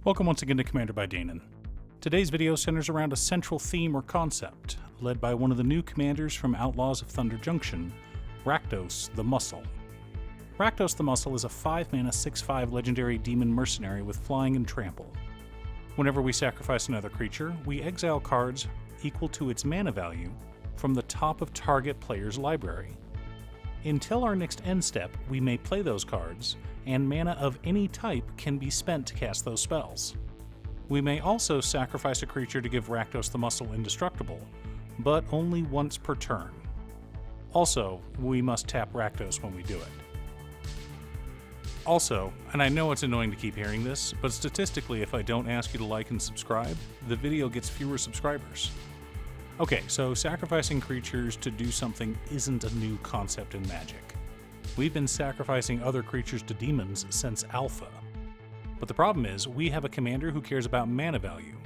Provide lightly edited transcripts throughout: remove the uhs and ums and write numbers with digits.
Welcome once again to Commander by Danon. Today's video centers around a central theme or concept, led by one of the new commanders from Outlaws of Thunder Junction, Rakdos the Muscle. Rakdos the Muscle is a 5-mana 6/5 legendary demon mercenary with flying and trample. Whenever we sacrifice another creature, we exile cards equal to its mana value from the top of target player's library. Until our next end step, we may play those cards, and mana of any type can be spent to cast those spells. We may also sacrifice a creature to give Rakdos the Muscle indestructible, but only once per turn. Also, we must tap Rakdos when we do it. Also, and I know it's annoying to keep hearing this, but statistically if I don't ask you to like and subscribe, the video gets fewer subscribers. Okay, so sacrificing creatures to do something isn't a new concept in Magic. We've been sacrificing other creatures to demons since Alpha. But the problem is, we have a commander who cares about mana value,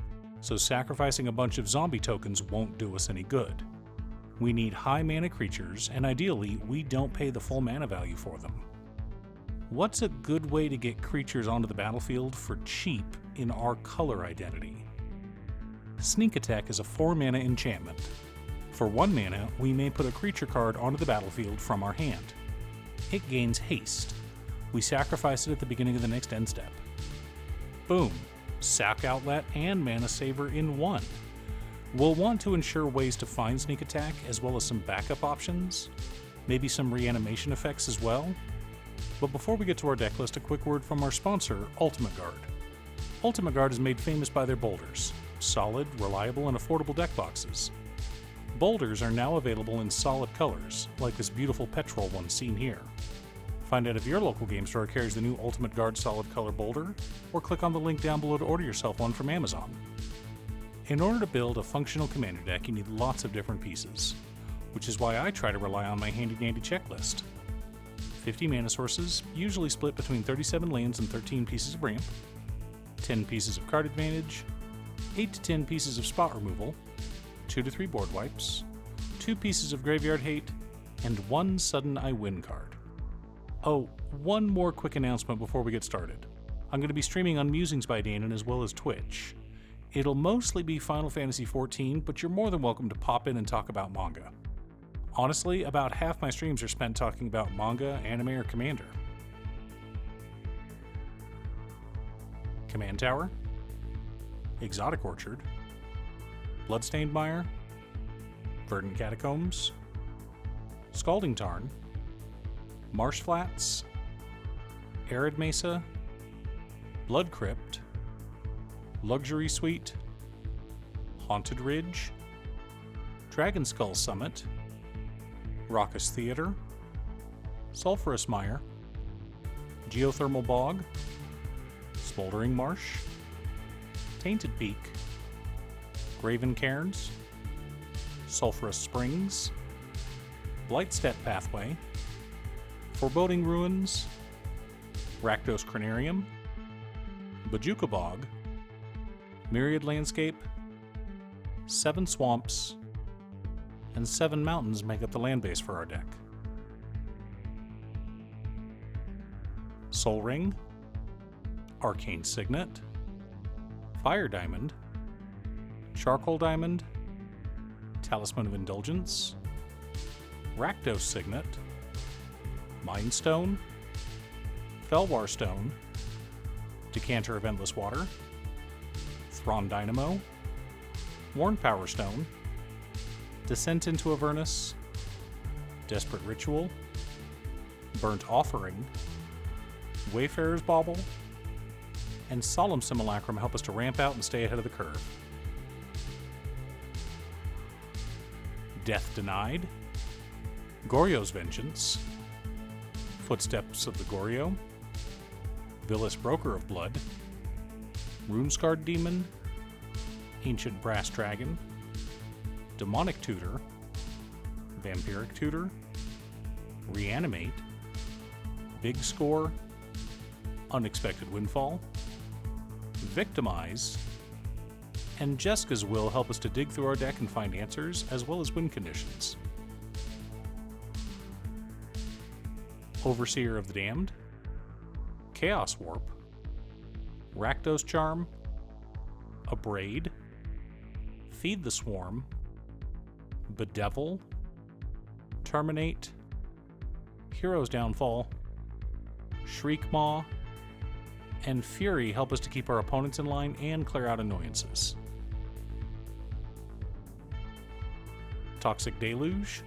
so sacrificing a bunch of zombie tokens won't do us any good. We need high mana creatures, and ideally, we don't pay the full mana value for them. What's a good way to get creatures onto the battlefield for cheap in our color identity? Sneak Attack is a 4-mana enchantment. For 1 mana, we may put a creature card onto the battlefield from our hand. It gains haste. We sacrifice it at the beginning of the next end step. Boom! Sack Outlet and Mana Saver in one. We'll want to ensure ways to find Sneak Attack as well as some backup options, maybe some reanimation effects as well. But before we get to our deck list, a quick word from our sponsor, Ultimate Guard. Ultimate Guard is made famous by their boulders. Solid, reliable, and affordable deck boxes. Boulders are now available in solid colors, like this beautiful petrol one seen here. Find out if your local game store carries the new Ultimate Guard solid color boulder, or click on the link down below to order yourself one from Amazon. In order to build a functional commander deck, you need lots of different pieces, which is why I try to rely on my handy-dandy checklist. 50 mana sources, usually split between 37 lands and 13 pieces of ramp, 10 pieces of card advantage, 8 to 10 pieces of spot removal, 2 to 3 board wipes, 2 pieces of graveyard hate, and 1 sudden I win card. Oh, one more quick announcement before we get started. I'm going to be streaming on Musings by Danon as well as Twitch. It'll mostly be Final Fantasy XIV, but you're more than welcome to pop in and talk about manga. Honestly, about half my streams are spent talking about manga, anime, or Commander. Command Tower, Exotic Orchard, Bloodstained Mire, Verdant Catacombs, Scalding Tarn, Marsh Flats, Arid Mesa, Blood Crypt, Luxury Suite, Haunted Ridge, Dragon Skull Summit, Raucous Theater, Sulphurous Mire, Geothermal Bog, Smoldering Marsh, Tainted Peak, Graven Cairns, Sulphurous Springs, Blightstep Pathway, Foreboding Ruins, Rakdos Cranarium, Bajuka Bog, Myriad Landscape, 7 Swamps, and 7 mountains make up the land base for our deck. Soul Ring, Arcane Signet, Fire Diamond, Charcoal Diamond, Talisman of Indulgence, Rakdos Signet, Mind Stone, Felwar Stone, Decanter of Endless Water, Thrawn Dynamo, Worn Power Stone, Descent into Avernus, Desperate Ritual, Burnt Offering, Wayfarer's Bauble, and Solemn Simulacrum help us to ramp out and stay ahead of the curve. Death Denied, Goryo's Vengeance, Footsteps of the Goryo, Vilis Broker of Blood, Runescarred Demon, Ancient Brass Dragon, Demonic Tutor, Vampiric Tutor, Reanimate, Big Score, Unexpected Windfall, Victimize, and Jeska's Will help us to dig through our deck and find answers, as well as win conditions. Overseer of the Damned, Chaos Warp, Rakdos Charm, Abrade, Feed the Swarm, Bedevil, Terminate, Hero's Downfall, Shriek Maw, and Fury help us to keep our opponents in line and clear out annoyances. Toxic Deluge,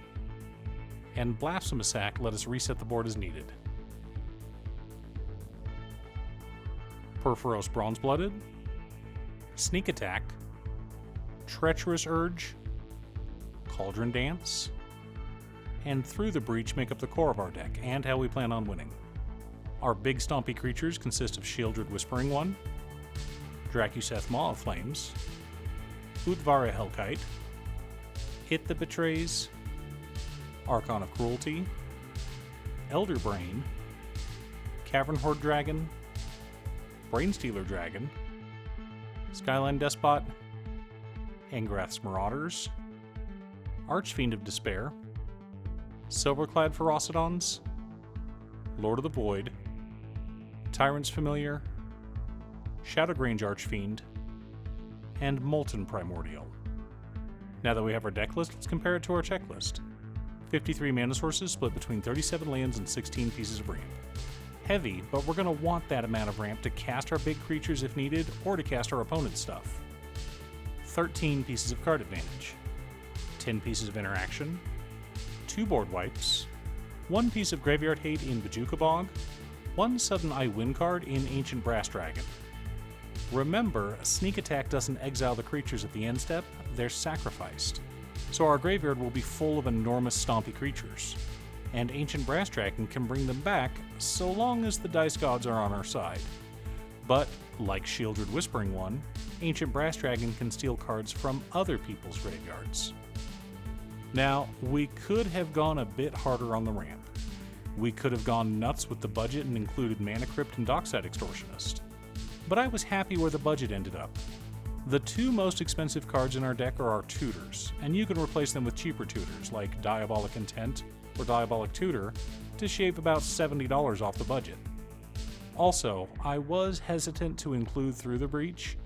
and Blasphemous Act let us reset the board as needed. Perforos Bronze-Blooded, Sneak Attack, Treacherous Urge, Cauldron Dance, and Through the Breach make up the core of our deck and how we plan on winning. Our big stompy creatures consist of Shieldred Whispering One, Drakuseth Maw of Flames, Udvara Hellkite, It That Betrays, Archon of Cruelty, Elder Brain, Cavern Horde Dragon, Brainstealer Dragon, Skyline Despot, Angrath's Marauders, Archfiend of Despair, Silverclad Ferocidons, Lord of the Void, Tyrant's Familiar, Shadowgrange Archfiend, and Molten Primordial. Now that we have our deck list, let's compare it to our checklist. 53 mana sources split between 37 lands and 16 pieces of ramp. Heavy, but we're going to want that amount of ramp to cast our big creatures if needed, or to cast our opponent's stuff. 13 pieces of card advantage, 10 pieces of interaction, 2 board wipes, 1 piece of graveyard hate in Bajuka Bog, 1 sudden I win card in Ancient Brass Dragon. Remember, Sneak Attack doesn't exile the creatures at the end step, they're sacrificed. So our graveyard will be full of enormous stompy creatures. And Ancient Brass Dragon can bring them back so long as the dice gods are on our side. But, like Shieldred Whispering One, Ancient Brass Dragon can steal cards from other people's graveyards. Now, we could have gone a bit harder on the ramp. We could have gone nuts with the budget and included Mana Crypt and Dockside Extortionist. But I was happy where the budget ended up. The 2 most expensive cards in our deck are our tutors, and you can replace them with cheaper tutors like Diabolic Intent or Diabolic Tutor to shave about $70 off the budget. Also, I was hesitant to include Through the Breach,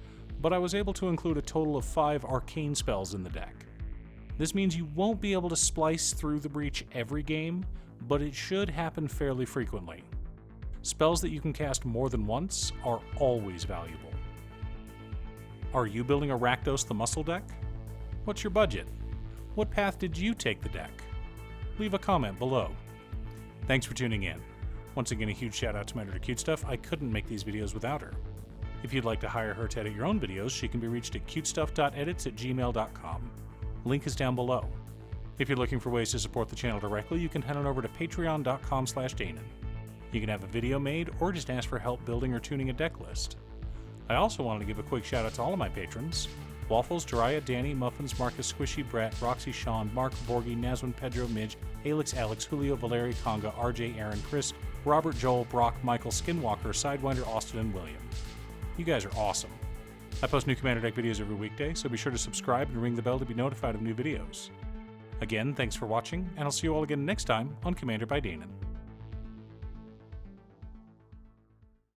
but I was able to include a total of 5 arcane spells in the deck. This means you won't be able to splice Through the Breach every game, but it should happen fairly frequently. Spells that you can cast more than once are always valuable. Are you building a Rakdos the Muscle deck? What's your budget? What path did you take the deck? Leave a comment below. Thanks for tuning in. Once again, a huge shout out to my editor Cutestuff. I couldn't make these videos without her. If you'd like to hire her to edit your own videos, she can be reached at cutestuff.edits@gmail.com. Link is down below. If you're looking for ways to support the channel directly, you can head on over to patreon.com/Danon. You can have a video made or just ask for help building or tuning a deck list. I also wanted to give a quick shout out to all of my patrons: Waffles, Jiraiya, Danny, Muffins, Marcus, Squishy, Brett, Roxy, Sean, Mark, Borgie, Nazwin, Pedro, Midge, Alix, Alex, Julio, Valeri, Conga, RJ, Aaron, Chris, Robert, Joel, Brock, Michael, Skinwalker, Sidewinder, Austin, and William. You guys are awesome. I post new Commander Deck videos every weekday, so be sure to subscribe and ring the bell to be notified of new videos. Again, thanks for watching, and I'll see you all again next time on Commander by Danon.